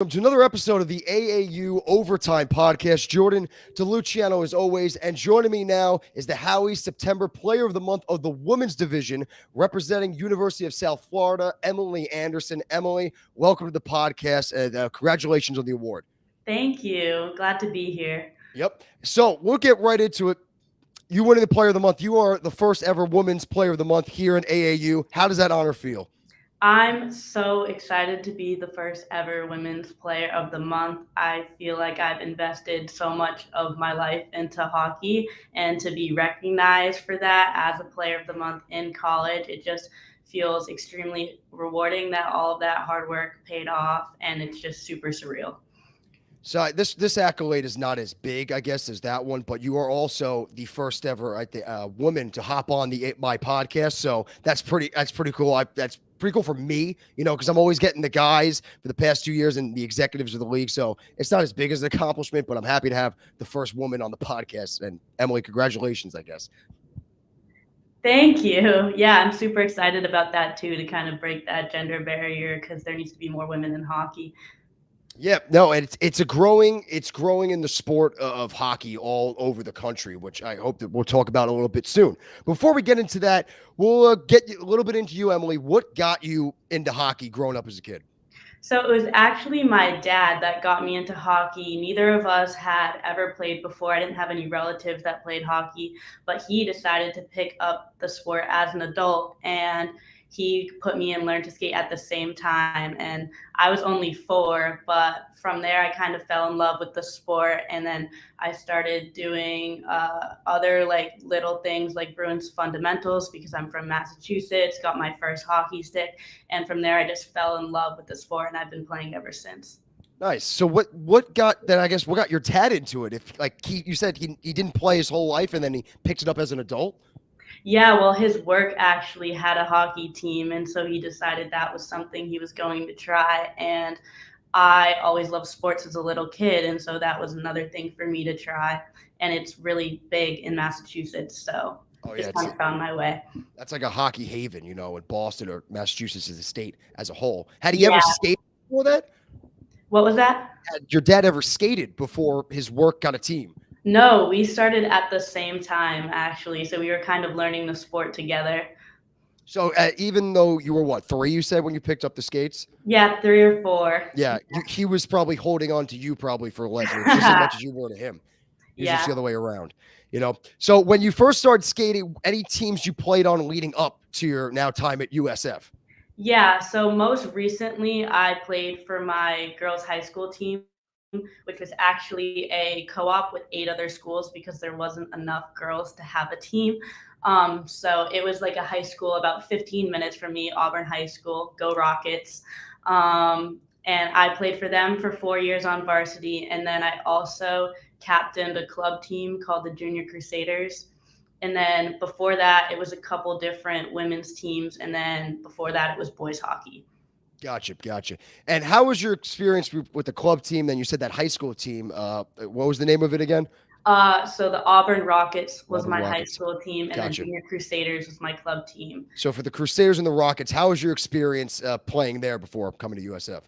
Welcome to another episode of the AAU Overtime Podcast. Jordan DeLuciano, as always, and joining me now is the Howie September Player of the Month of the Women's Division, representing University of South Florida, Emily Anderson. Emily, welcome to the podcast, and congratulations on the award. Thank you. Glad to be here. Yep. So we'll get right into it. You winning the Player of the Month. You are the first ever Women's Player of the Month here in AAU. How does that honor feel? I'm so excited to be the first ever Women's Player of the Month. I feel like I've invested so much of my life into hockey, and to be recognized for that as a Player of the Month in college, it just feels extremely rewarding that all of that hard work paid off, and it's just super surreal. So this accolade is not as big, I guess, as that one, but you are also the first ever woman to hop on the my podcast. So that's pretty cool. That's pretty cool for me, because I'm always getting the guys for the past 2 years and the executives of the league. So it's not as big as an accomplishment, but I'm happy to have the first woman on the podcast. And Emily, congratulations, I guess. Thank you. Yeah, I'm super excited about that too, to kind of break that gender barrier because there needs to be more women in hockey. Yeah, no, and it's growing in the sport of hockey all over the country, which I hope that we'll talk about a little bit soon. Before we get into that, we'll get a little bit into you, Emily. What got you into hockey growing up as a kid? So it was actually my dad that got me into hockey. Neither of us had ever played before. I didn't have any relatives that played hockey, but he decided to pick up the sport as an adult, and he put me and learned to skate at the same time. And I was only 4, but from there I kind of fell in love with the sport, and then I started doing other like little things like Bruins fundamentals because I'm from Massachusetts, got my first hockey stick, and from there I just fell in love with the sport, and I've been playing ever since. Nice. So what got then? I guess what got your dad into it? If like you said he didn't play his whole life and then he picked it up as an adult. Yeah, well, his work actually had a hockey team, and so he decided that was something he was going to try. And I always loved sports as a little kid, and so that was another thing for me to try. And it's really big in Massachusetts, so Oh yeah, just kind of found my way. that's like a hockey haven, in Boston or Massachusetts as a state as a whole. Had he ever Yeah. skated before that? What was that? Had your dad ever skated before his work got a team? No, we started at the same time, actually. So we were kind of learning the sport together. So even though you were what 3, you said when you picked up the skates, Yeah, 3 or 4. yeah, he was probably holding on to you probably for leverage just as much as you were to him. He was just Yeah. the other way around. So when you first started skating, any teams you played on leading up to your now time at USF? Yeah, so most recently I played for my girls' high school team, which was actually a co op with 8 other schools because there wasn't enough girls to have a team. So it was like a high school about 15 minutes from me, Auburn High School, go Rockets. And I played for them for 4 years on varsity. And then I also captained a club team called the Junior Crusaders. And then before that, it was a couple different women's teams. And then before that, it was boys hockey. Gotcha. And how was your experience with the club team? Then you said that high school team. What was the name of it again? So the Auburn Rockets was Auburn my high Rockets. school team, and then Gotcha. Junior Crusaders was my club team. So for the Crusaders and the Rockets, how was your experience playing there before coming to USF?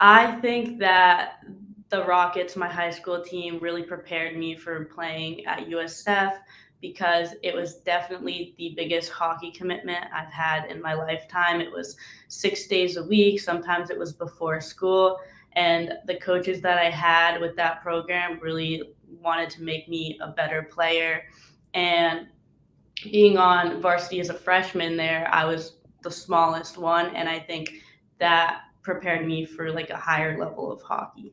I think that the Rockets, my high school team, really prepared me for playing at USF because it was definitely the biggest hockey commitment I've had in my lifetime. It was 6 days a week, sometimes it was before school. And the coaches that I had with that program really wanted to make me a better player. And being on varsity as a freshman there, I was the smallest one. And I think that prepared me for like a higher level of hockey.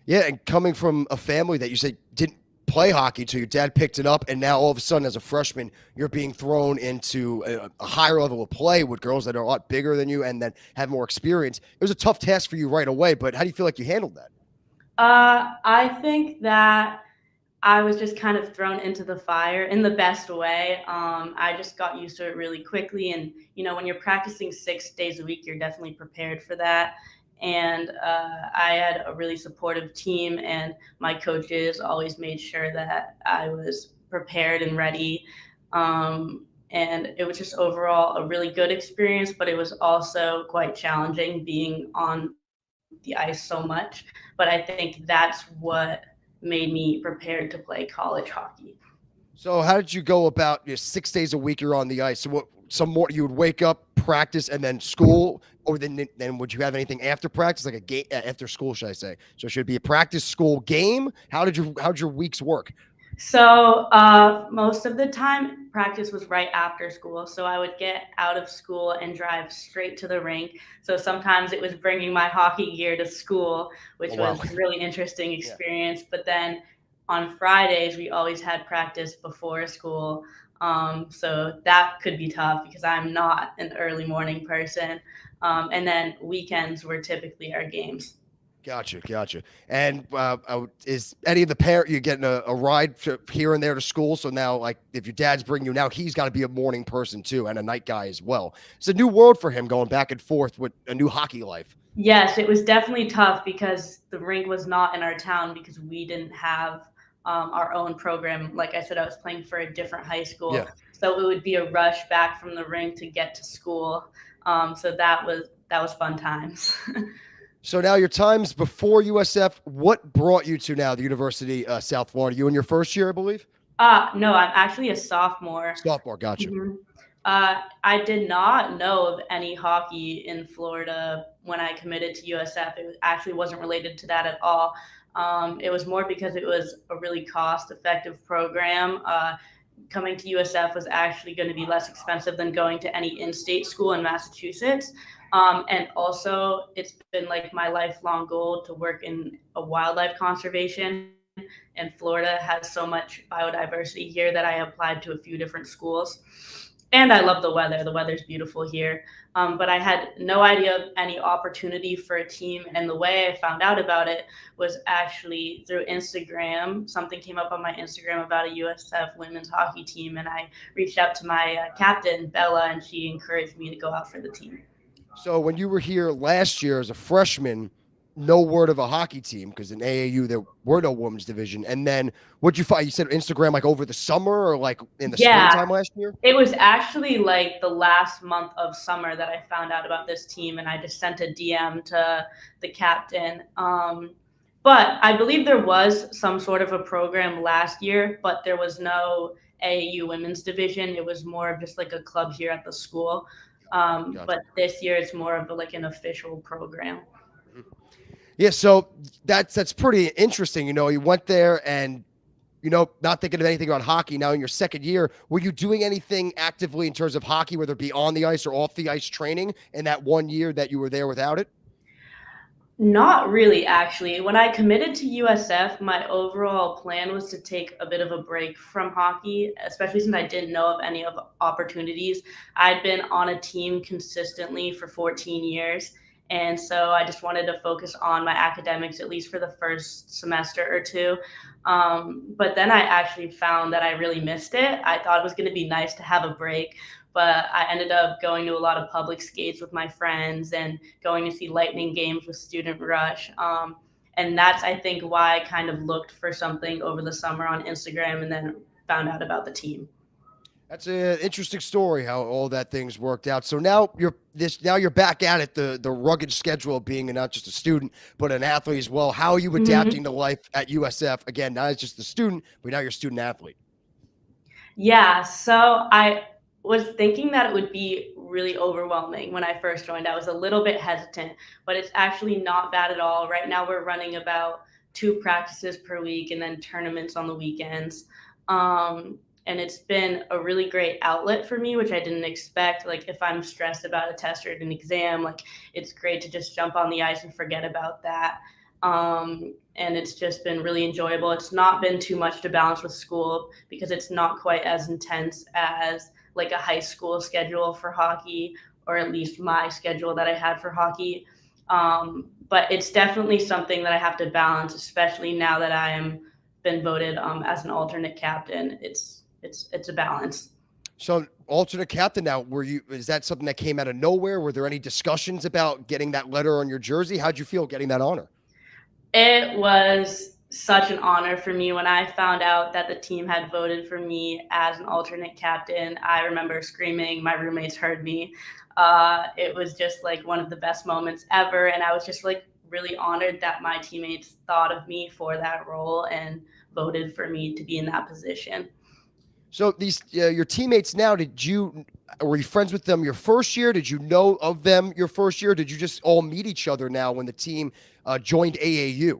Yeah, and coming from a family that you said didn't play hockey till your dad picked it up, and now all of a sudden, as a freshman, you're being thrown into a higher level of play with girls that are a lot bigger than you and that have more experience. It was a tough task for you right away, but how do you feel like you handled that? I think that I was just kind of thrown into the fire in the best way. I just got used to it really quickly. And, when you're practicing 6 days a week, you're definitely prepared for that. And I had a really supportive team, and my coaches always made sure that I was prepared and ready. And it was just overall a really good experience, but it was also quite challenging being on the ice so much. But I think that's what made me prepared to play college hockey. So how did you go about your 6 days a week you're on the ice? So what some more you would wake up, practice, and then school, or then would you have anything after practice, like a game after school, should I say? So should it be a practice, school, game? How'd your weeks work? So most of the time, practice was right after school. So I would get out of school and drive straight to the rink. So sometimes it was bringing my hockey gear to school, Oh which wow. was a really interesting Yeah. experience. But then on Fridays, we always had practice before school. So that could be tough because I'm not an early morning person. And then weekends were typically our games. Gotcha, gotcha. And is any of the parent you getting a ride here and there to school? So now, like, if your dad's bringing you now, he's got to be a morning person too, and a night guy as well. It's a new world for him going back and forth with a new hockey life. Yes, it was definitely tough because the rink was not in our town because we didn't have our own program. Like I said, I was playing for a different high school, Yeah. so it would be a rush back from the rink to get to school. So that was fun times. So now your times before USF, what brought you to now the University South Florida? You in your first year, I believe. No, I'm actually a sophomore. Sophomore, gotcha. Mhm. I did not know of any hockey in Florida when I committed to USF. It actually wasn't related to that at all. It was more because it was a really cost-effective program. Coming to USF was actually going to be less expensive than going to any in-state school in Massachusetts. And also, it's been like my lifelong goal to work in a wildlife conservation. And Florida has so much biodiversity here that I applied to a few different schools. And I love the weather. The weather's beautiful here. But I had no idea of any opportunity for a team. And the way I found out about it was actually through Instagram. Something came up on my Instagram about a USF women's hockey team. And I reached out to my captain, Bella, and she encouraged me to go out for the team. So when you were here last year as a freshman, no word of a hockey team because in AAU there were no women's division. And then what'd you find? You said Instagram like over the summer or like in the Yeah, springtime last year? it was actually like the last month of summer that I found out about this team, and I just sent a DM to the captain. But I believe there was some sort of a program last year, but there was no AAU women's division. It was more of just like a club here at the school. Gotcha. But this year it's more of like an official program. Mhm. Yeah, so that's pretty interesting. You know, you went there and not thinking of anything about hockey. Now in your second year, were you doing anything actively in terms of hockey, whether it be on the ice or off the ice training in that 1 year that you were there without it? Not really, actually. When I committed to USF, my overall plan was to take a bit of a break from hockey, especially since I didn't know of any of opportunities. I'd been on a team consistently for 14 years, and so I just wanted to focus on my academics at least for the first semester or two. But then I actually found that I really missed it. I thought it was going to be nice to have a break, but I ended up going to a lot of public skates with my friends and going to see Lightning games with Student Rush. And that's, I think, why I kind of looked for something over the summer on Instagram and then found out about the team. That's an interesting story how all that things worked out. So now you're back at it, the rugged schedule of being not just a student but an athlete as well. How are you Mhm. adapting to life at USF? Again, not as just a student, but now you're a student athlete. Yeah, so I was thinking that it would be really overwhelming when I first joined. I was a little bit hesitant, but it's actually not bad at all. Right now, we're running about two practices per week and then tournaments on the weekends. And it's been a really great outlet for me, which I didn't expect. Like, if I'm stressed about a test or an exam, like, it's great to just jump on the ice and forget about that. And it's just been really enjoyable. It's not been too much to balance with school because it's not quite as intense as like a high school schedule for hockey, or at least my schedule that I had for hockey. But it's definitely something that I have to balance, especially now that I am been voted as an alternate captain. It's a balance. So alternate captain now, is that something that came out of nowhere? Were there any discussions about getting that letter on your jersey? How'd you feel getting that honor? It was such an honor for me when I found out that the team had voted for me as an alternate captain. I remember screaming. My roommates heard me. It was just like one of the best moments ever. And I was just like really honored that my teammates thought of me for that role and voted for me to be in that position. So these your teammates now, were you friends with them your first year? Did you know of them your first year? Did you just all meet each other now when the team joined AAU?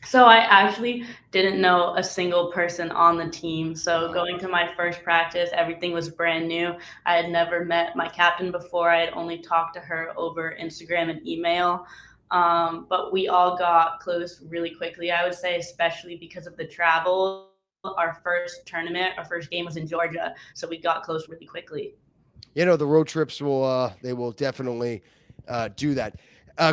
So I actually didn't know a single person on the team. So going to my first practice, everything was brand new. I had never met my captain before. I had only talked to her over Instagram and email. But we all got close really quickly, I would say, especially because of the travel. Our first tournament, our first game was in Georgia. So we got close really quickly. The road trips will definitely do that.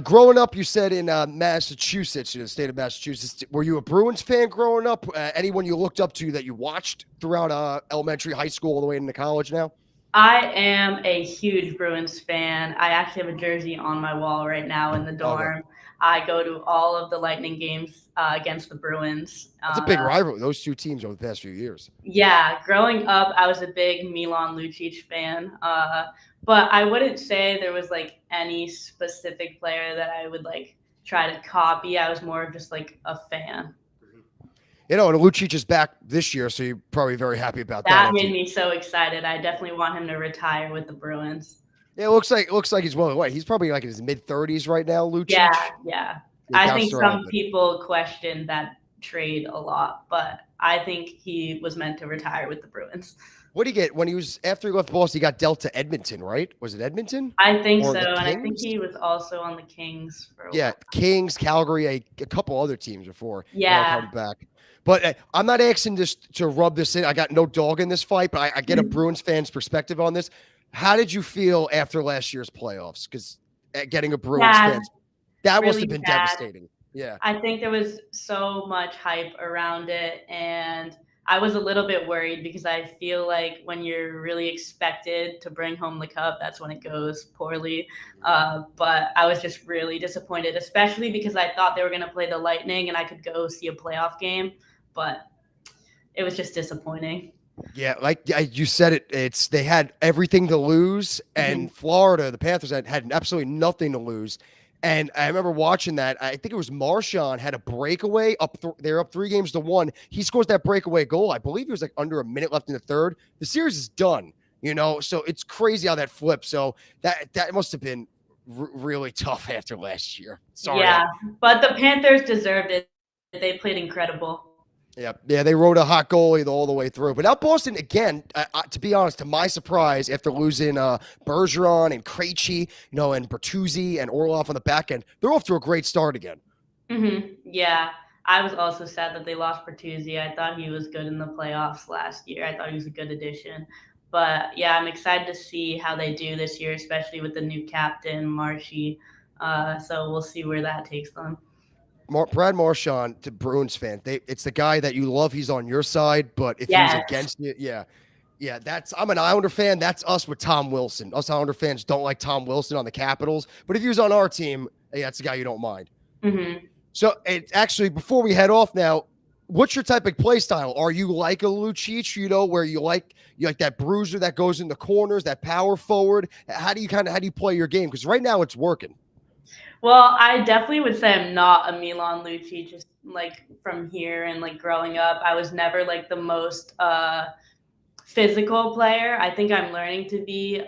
Growing up, you said in Massachusetts, the state of Massachusetts. Were you a Bruins fan growing up? Anyone you looked up to that you watched throughout elementary, high school, all the way into college now? I am a huge Bruins fan. I actually have a jersey on my wall right now in the Okay, dorm. I go to all of the Lightning games against the Bruins. that's a big rivalry. Those two teams over the past few years. Yeah, growing up, I was a big Milan Lucic fan. But I wouldn't say there was like any specific player that I would like try to copy. I was more of just like a fan. And Lucic is back this year, so you're probably very happy about that. That made me so excited. I definitely want him to retire with the Bruins. Yeah, it looks like he's well. What, he's probably like in his mid-30s right now, Yeah, Lucic. yeah. He I bounced think around a some bit. people question that trade a lot, but I think he was meant to retire with the Bruins. What did he get when he was after he left Boston? He got dealt to Edmonton, right? Was it Edmonton I think or so, the and I think Kings? he was also on the Kings for a Yeah, while. Kings, Calgary, a couple other teams before Yeah. come back. But I'm not asking this to rub this in. I got no dog in this fight, but I get a Bruins fan's perspective on this. How did you feel after last year's playoffs? Because getting a Bruins Sad, fans, that must really have been sad. devastating. Yeah. I think there was so much hype around it, and I was a little bit worried because I feel like when you're really expected to bring home the cup, that's when it goes poorly. But I was just really disappointed, especially because I thought they were going to play the Lightning and I could go see a playoff game, but it was just disappointing. Yeah, like you said they had everything to lose, Mhm. and Florida, the Panthers had absolutely nothing to lose. And I remember watching that. I think it was Marchand had a breakaway they're up 3 games to 1. He scores that breakaway goal. I believe it was like under a minute left in the third. The series is done. So it's crazy how that flipped. So that must have been really tough after last year. Sorry. Yeah, but the Panthers deserved it. They played incredible. Yeah, they rode a hot goalie all the way through. But now Boston again. To be honest, to my surprise, after losing Bergeron and Krejci, and Bertuzzi and Orlov on the back end, they're off to a great start again. Yeah, I was also sad that they lost Bertuzzi. I thought he was good in the playoffs last year. I thought he was a good addition. But yeah, I'm excited to see how they do this year, especially with the new captain, Marshy. So we'll see where that takes them. Brad Marchand, to Bruins fan, it's the guy that you love. He's on your side, but if he's Yes. against you, yeah. Yeah, I'm an Islander fan. That's us with Tom Wilson. Us Islander fans don't like Tom Wilson on the Capitals, but if he was on our team, yeah, that's a guy you don't mind. Mm-hmm. So it actually, before we head off now, what's your type of play style? Are you like a Lucic, where you like that bruiser that goes in the corners, that power forward? How do you play your game? Because right now it's working. Well, I definitely would say I'm not a Milan Lucic, just like from here and like growing up. I was never like the most physical player. I think I'm learning to be,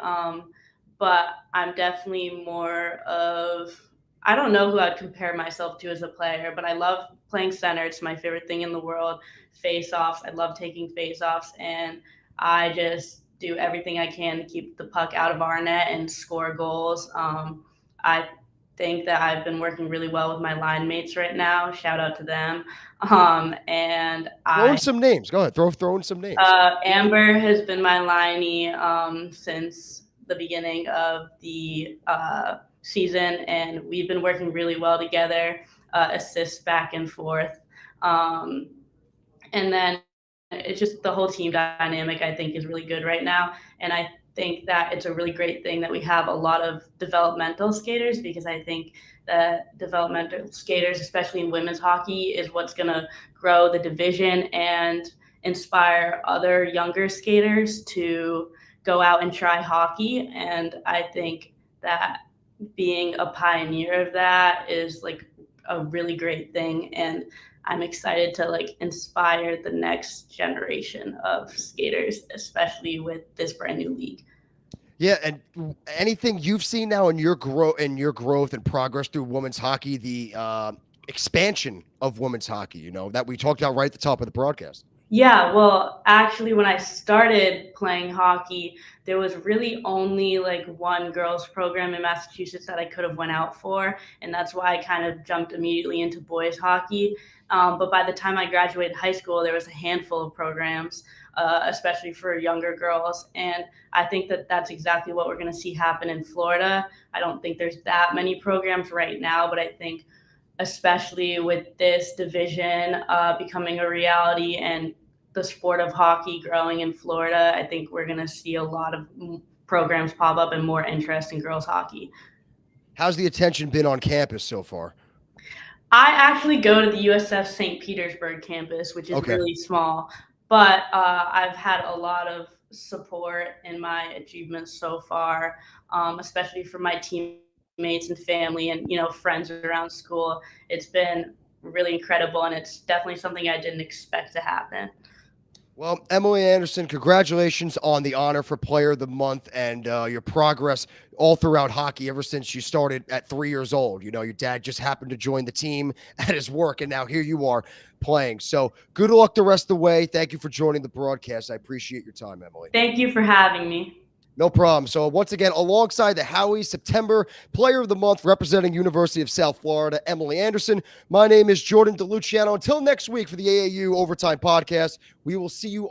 but I'm definitely more of, I don't know who I'd compare myself to as a player, but I love playing center. It's my favorite thing in the world. Face offs. I love taking face offs, and I just do everything I can to keep the puck out of our net and score goals. I think that I've been working really well with my line mates right now. Shout out to them. And Throw I in some names. Go ahead. Throw in some names. Amber has been my liney since the beginning of the season, and we've been working really well together, assists back and forth. And then it's just the whole team dynamic, I think, is really good right now. And I think that it's a really great thing that we have a lot of developmental skaters, because I think that developmental skaters, especially in women's hockey, is what's going to grow the division and inspire other younger skaters to go out and try hockey. And I think that being a pioneer of that is like a really great thing, and I'm excited to like inspire the next generation of skaters, especially with this brand new league. Yeah, and anything you've seen now in your growth and progress through women's hockey, the expansion of women's hockey, that we talked about right at the top of the broadcast. Yeah, well, actually, when I started playing hockey, there was really only like one girls program in Massachusetts that I could have went out for, and that's why I kind of jumped immediately into boys hockey. But by the time I graduated high school, there was a handful of programs, especially for younger girls, and I think that that's exactly what we're going to see happen in Florida. I don't think there's that many programs right now, but I think especially with this division becoming a reality and the sport of hockey growing in Florida, I think we're going to see a lot of programs pop up and more interest in girls hockey. How's the attention been on campus so far? I actually go to the USF St. Petersburg campus, which is Okay. really small, but I've had a lot of support in my achievements so far, especially from my teammates and family and friends around school. It's been really incredible, and it's definitely something I didn't expect to happen. Well, Emily Anderson, congratulations on the honor for Player of the Month and your progress all throughout hockey ever since you started at 3 years old. Your dad just happened to join the team at his work, and now here you are playing. So good luck the rest of the way. Thank you for joining the broadcast. I appreciate your time, Emily. Thank you for having me. No problem. So once again, alongside the Howie September Player of the Month representing University of South Florida, Emily Anderson, my name is Jordan DeLuciano. Until next week for the AAU Overtime Podcast, we will see you